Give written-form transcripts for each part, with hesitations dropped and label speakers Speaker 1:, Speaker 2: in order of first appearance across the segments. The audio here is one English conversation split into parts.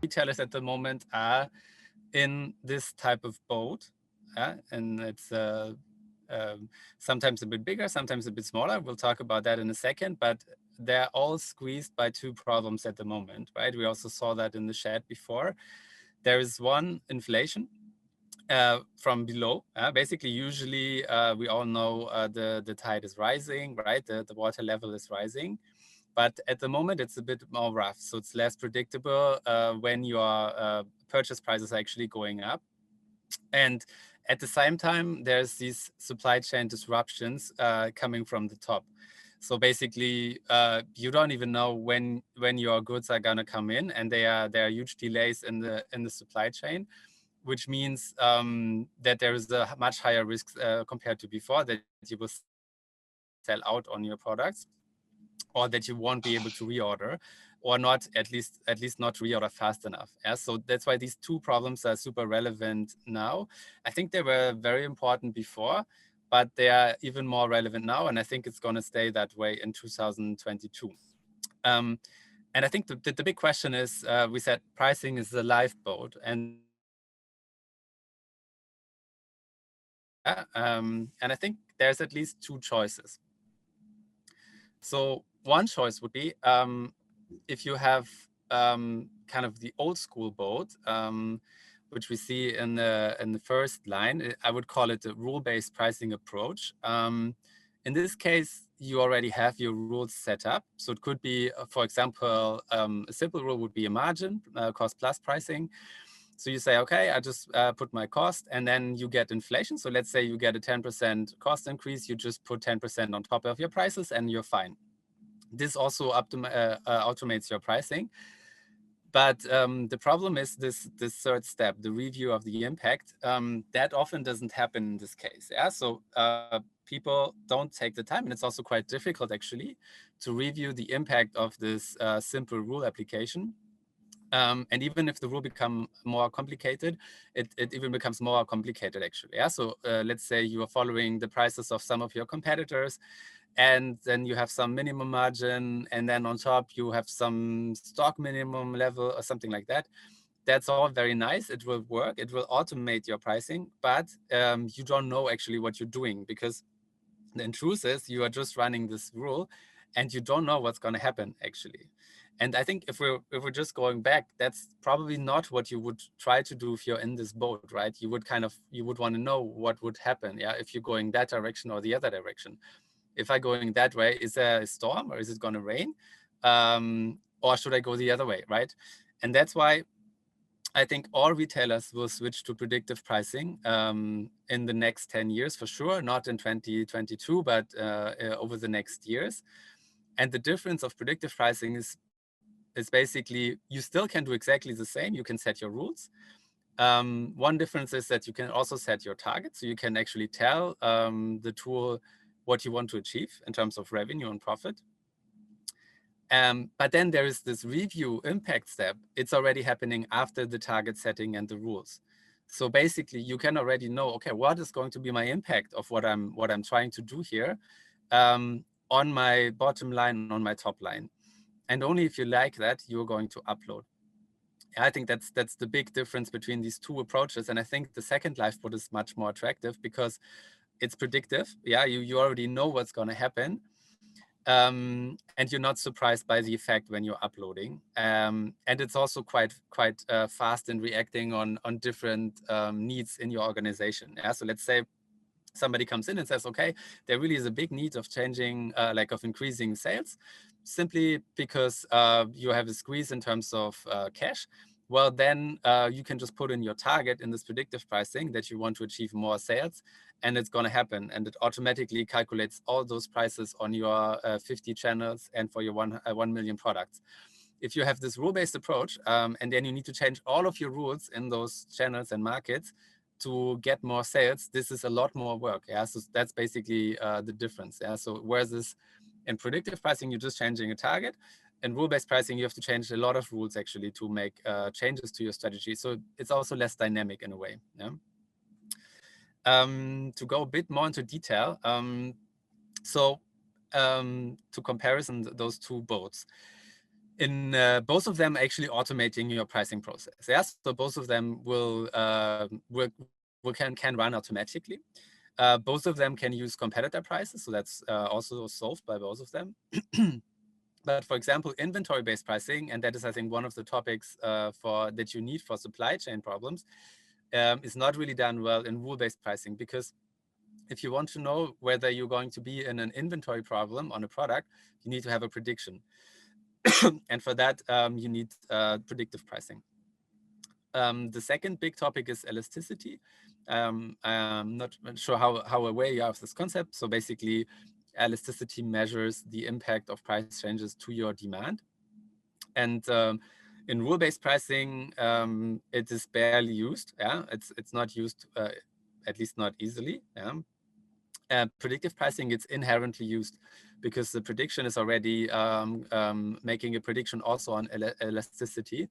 Speaker 1: retailers at the moment are in this type of boat, and it's sometimes a bit bigger, sometimes a bit smaller. We'll talk about that in a second, but they're all squeezed by two problems at the moment, right? We also saw that in the chat before. There is one, inflation from below. Basically, usually we all know the tide is rising, right? The water level is rising. But at the moment, it's a bit more rough. So it's less predictable when your purchase prices are actually going up. And at the same time, there's these supply chain disruptions coming from the top. So basically, you don't even know when your goods are gonna come in, and there are huge delays in the supply chain, which means that there is a much higher risk compared to before, that you will sell out on your products, or that you won't be able to reorder, or not at least not reorder fast enough. Yeah, so that's why these two problems are super relevant now. I think they were very important before, but they are even more relevant now, and I think it's going to stay that way in 2022. And I think the big question is, we said pricing is the lifeboat, and I think there's at least two choices. So one choice would be, if you have kind of the old school boat, which we see in the first line, I would call it a rule-based pricing approach. In this case, you already have your rules set up. So it could be, for example, a simple rule would be a margin, cost plus pricing. So you say, okay, I just put my cost, and then you get inflation. So let's say you get a 10% cost increase, you just put 10% on top of your prices and you're fine. This also automates your pricing. But the problem is this third step, the review of the impact. That often doesn't happen in this case. Yeah, so people don't take the time, and it's also quite difficult actually to review the impact of this simple rule application. And even if the rule become more complicated, it even becomes more complicated actually. Yeah, so let's say you are following the prices of some of your competitors, and then you have some minimum margin, and then on top you have some stock minimum level or something like that. That's all very nice. It will work. It will automate your pricing, but you don't know actually what you're doing, because the truth is you are just running this rule, and you don't know what's going to happen actually. And I think if we're just going back, that's probably not what you would try to do if you're in this boat, right? You would want to know what would happen, yeah, if you're going that direction or the other direction. If I'm going that way, is there a storm, or is it going to rain? Or should I go the other way, right? And that's why I think all retailers will switch to predictive pricing in the next 10 years for sure, not in 2022, but over the next years. And the difference of predictive pricing is basically you still can do exactly the same. You can set your rules. One difference is that you can also set your targets. So you can actually tell the tool what you want to achieve in terms of revenue and profit. But then there is this review impact step. It's already happening after the target setting and the rules. So basically, you can already know, okay, what is going to be my impact of what I'm trying to do here on my bottom line, on my top line. And only if you like that, you're going to upload. I think that's the big difference between these two approaches. And I think the second lifeboat is much more attractive because it's predictive. Yeah, you already know what's going to happen. And you're not surprised by the effect when you're uploading. And it's also quite fast in reacting on different needs in your organization. Yeah, so let's say somebody comes in and says, okay, there really is a big need of changing, of increasing sales, simply because you have a squeeze in terms of cash. Well, then you can just put in your target in this predictive pricing that you want to achieve more sales, and it's going to happen. And it automatically calculates all those prices on your 50 channels and for your 1 million products. If you have this rule-based approach, and then you need to change all of your rules in those channels and markets to get more sales, this is a lot more work. Yeah, so that's basically the difference. Yeah, so whereas this in predictive pricing, you're just changing a target. In rule-based pricing, you have to change a lot of rules actually to make changes to your strategy. So it's also less dynamic in a way. Yeah. To go a bit more into detail, to comparison those two boats. in both of them actually automating your pricing process. Yes, so both of them can run automatically. Both of them can use competitor prices, so that's also solved by both of them. But for example, inventory-based pricing, and that is, I think, one of the topics that you need for supply chain problems, is not really done well in rule-based pricing, because if you want to know whether you're going to be in an inventory problem on a product, you need to have a prediction. And for that, you need predictive pricing. The second big topic is elasticity. I'm not sure how aware you are of this concept. So basically, elasticity measures the impact of price changes to your demand. And in rule-based pricing, it is barely used. Yeah, it's not used, at least not easily. Yeah. Predictive pricing, it's inherently used because the prediction is already making a prediction also on elasticity.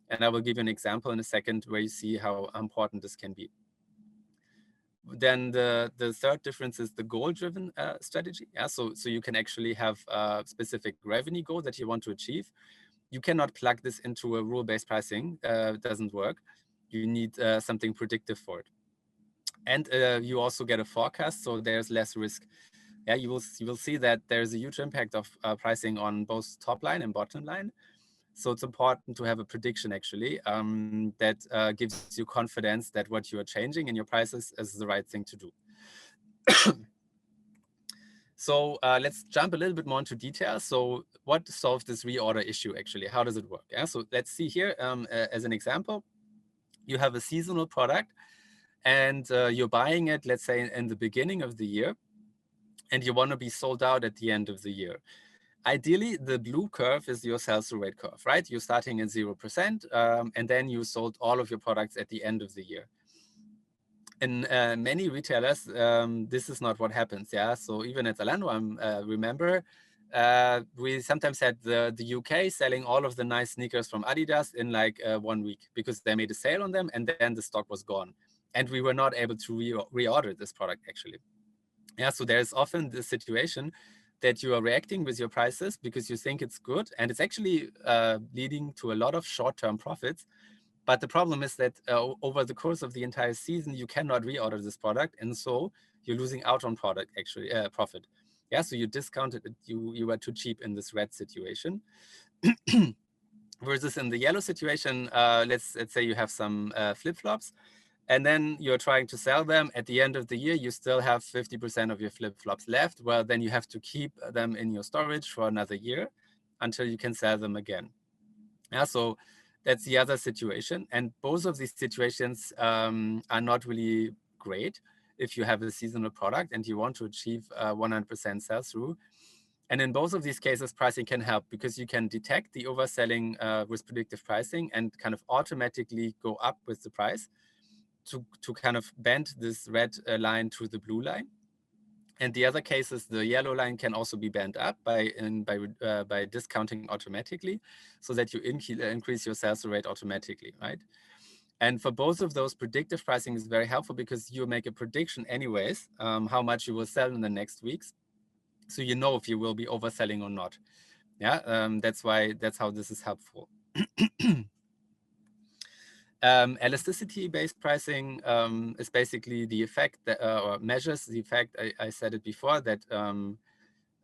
Speaker 1: And I will give you an example in a second where you see how important this can be. Then the third difference is the goal-driven strategy. Yeah, so you can actually have a specific revenue goal that you want to achieve. You cannot plug this into a rule-based pricing. It doesn't work. You need something predictive for it. And you also get a forecast, so there's less risk. Yeah, you will see that there's a huge impact of pricing on both top line and bottom line. So it's important to have a prediction actually that gives you confidence that what you are changing in your prices is the right thing to do. So let's jump a little bit more into detail. So what solves this reorder issue actually? How does it work? Yeah, so let's see here as an example. You have a seasonal product and you're buying it, let's say in the beginning of the year, and you want to be sold out at the end of the year. Ideally, the blue curve is your sell-through rate curve, right? You're starting at 0%, and then you sold all of your products at the end of the year. In many retailers, this is not what happens, yeah? So even at Zalando, I remember, we sometimes had the UK selling all of the nice sneakers from Adidas in like 1 week because they made a sale on them and then the stock was gone. And we were not able to reorder this product actually. Yeah, so there's often the situation that you are reacting with your prices because you think it's good, and it's actually leading to a lot of short-term profits. But the problem is that over the course of the entire season, you cannot reorder this product, and so you're losing out on profit. Yeah, so you discounted it. You were too cheap in this red situation. Versus in the yellow situation, let's say you have some flip-flops, and then you're trying to sell them. At the end of the year, you still have 50% of your flip-flops left. Well, then you have to keep them in your storage for another year until you can sell them again. Yeah, so that's the other situation. And both of these situations are not really great if you have a seasonal product and you want to achieve 100% sell-through. And in both of these cases, pricing can help because you can detect the overselling with predictive pricing and kind of automatically go up with the price to kind of bend this red line to the blue line. And the other cases, the yellow line can also be bent up by discounting automatically so that you increase your sales rate automatically, right? And for both of those, predictive pricing is very helpful because you make a prediction anyways, how much you will sell in the next weeks. So you know if you will be overselling or not. Yeah, that's how this is helpful. Elasticity-based pricing is basically the effect that, or measures the effect. I said it before that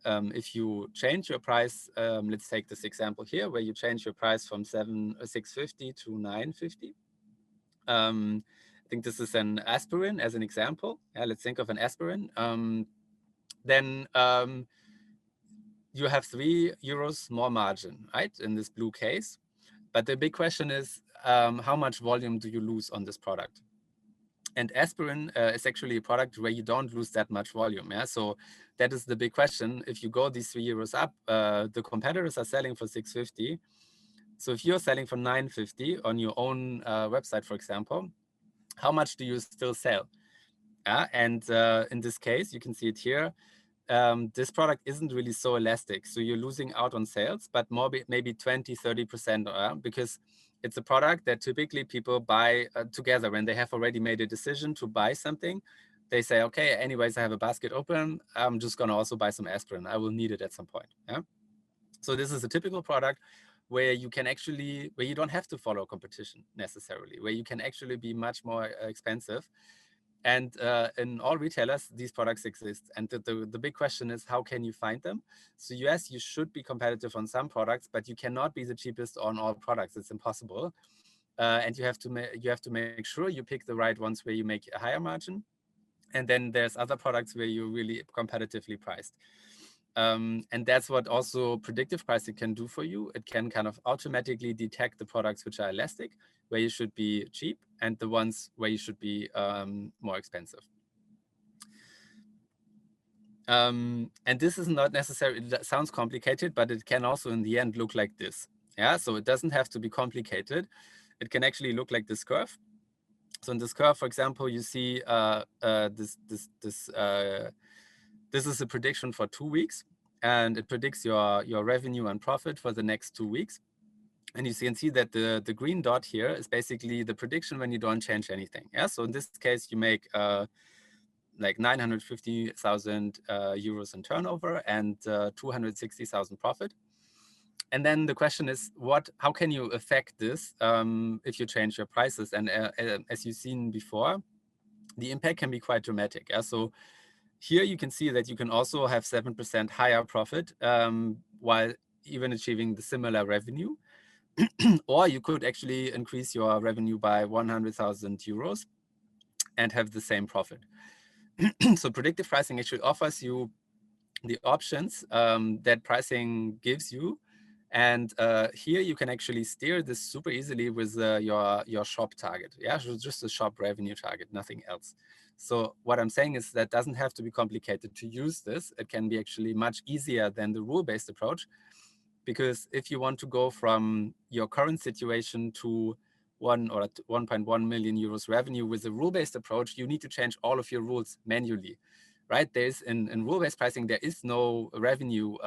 Speaker 1: if you change your price, let's take this example here, where you change your price from 650 to 950. I think this is an aspirin as an example. Yeah, let's think of an aspirin. Then you have €3 more margin, right, in this blue case. But the big question is, how much volume do you lose on this product? And aspirin is actually a product where you don't lose that much volume. Yeah, so that is the big question. If you go these €3 up, the competitors are selling for 650. So if you're selling for 950 on your own website, for example, how much do you still sell? And in this case, you can see it here. This product isn't really so elastic. So you're losing out on sales, but more maybe 20, 30% because it's a product that typically people buy together when they have already made a decision to buy something. They say, okay, anyways, I have a basket open. I'm just going to also buy some aspirin. I will need it at some point. Yeah. So this is a typical product where you don't have to follow competition necessarily, where you can actually be much more expensive. And in all retailers, these products exist. And the big question is, how can you find them? So yes, you should be competitive on some products, but you cannot be the cheapest on all products. It's impossible. And you have to make sure you pick the right ones where you make a higher margin. And then there's other products where you're really competitively priced. And that's what also predictive pricing can do for you. It can kind of automatically detect the products which are elastic, where you should be cheap, and the ones where you should be more expensive. And this is not necessarily, it sounds complicated, but it can also in the end look like this. Yeah, so it doesn't have to be complicated. It can actually look like this curve. So in this curve, for example, you see this is a prediction for 2 weeks, and it predicts your revenue and profit for the next 2 weeks. And you can see that the green dot here is basically the prediction when you don't change anything. Yeah, so in this case, you make like 950,000 euros in turnover and 260,000 profit. And then the question is, how can you affect this if you change your prices? And as you've seen before, the impact can be quite dramatic. Yeah? So here you can see that you can also have 7% higher profit while even achieving the similar revenue. Or you could actually increase your revenue by 100,000 euros and have the same profit. So predictive pricing actually offers you the options that pricing gives you. And here you can actually steer this super easily with your shop target. Yeah, so just a shop revenue target, nothing else. So what I'm saying is that doesn't have to be complicated to use this. It can be actually much easier than the rule-based approach, because if you want to go from your current situation to 1.1 million euros revenue with a rule-based approach, you need to change all of your rules manually, right? There's in rule-based pricing, there is no revenue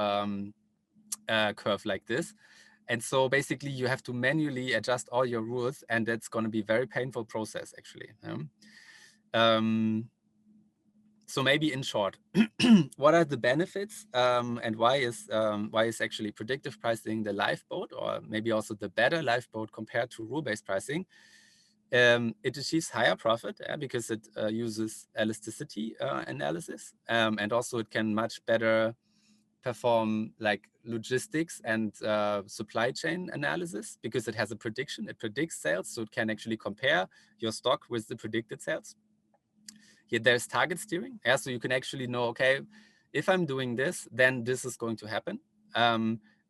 Speaker 1: curve like this. And so basically you have to manually adjust all your rules, and that's going to be a very painful process actually. So maybe in short, what are the benefits and why is actually predictive pricing the lifeboat, or maybe also the better lifeboat compared to rule-based pricing? It achieves higher profit because it uses elasticity analysis, and also it can much better perform like logistics and supply chain analysis because it has a prediction. It predicts sales, so it can actually compare your stock with the predicted sales. Here there's target steering. Yeah, so you can actually know, okay, if I'm doing this, then this is going to happen.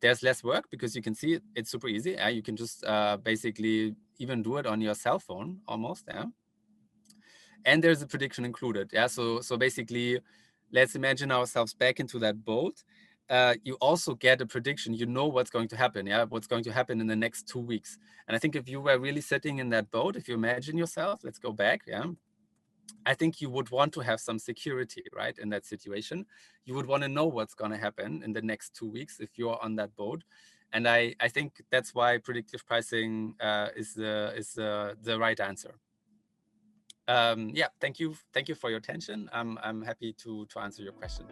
Speaker 1: There's less work because you can see it's super easy. You can just basically even do it on your cell phone almost. Yeah. And there's a prediction included. Yeah. So basically, let's imagine ourselves back into that boat. You also get a prediction. You know what's going to happen. Yeah, what's going to happen in the next 2 weeks. And I think if you were really sitting in that boat, if you imagine yourself, let's go back. Yeah. I think you would want to have some security, right, in that situation. You would want to know what's going to happen in the next 2 weeks if you're on that boat. And I think that's why predictive pricing is the right answer. Yeah, thank you for your attention. I'm happy to answer your questions.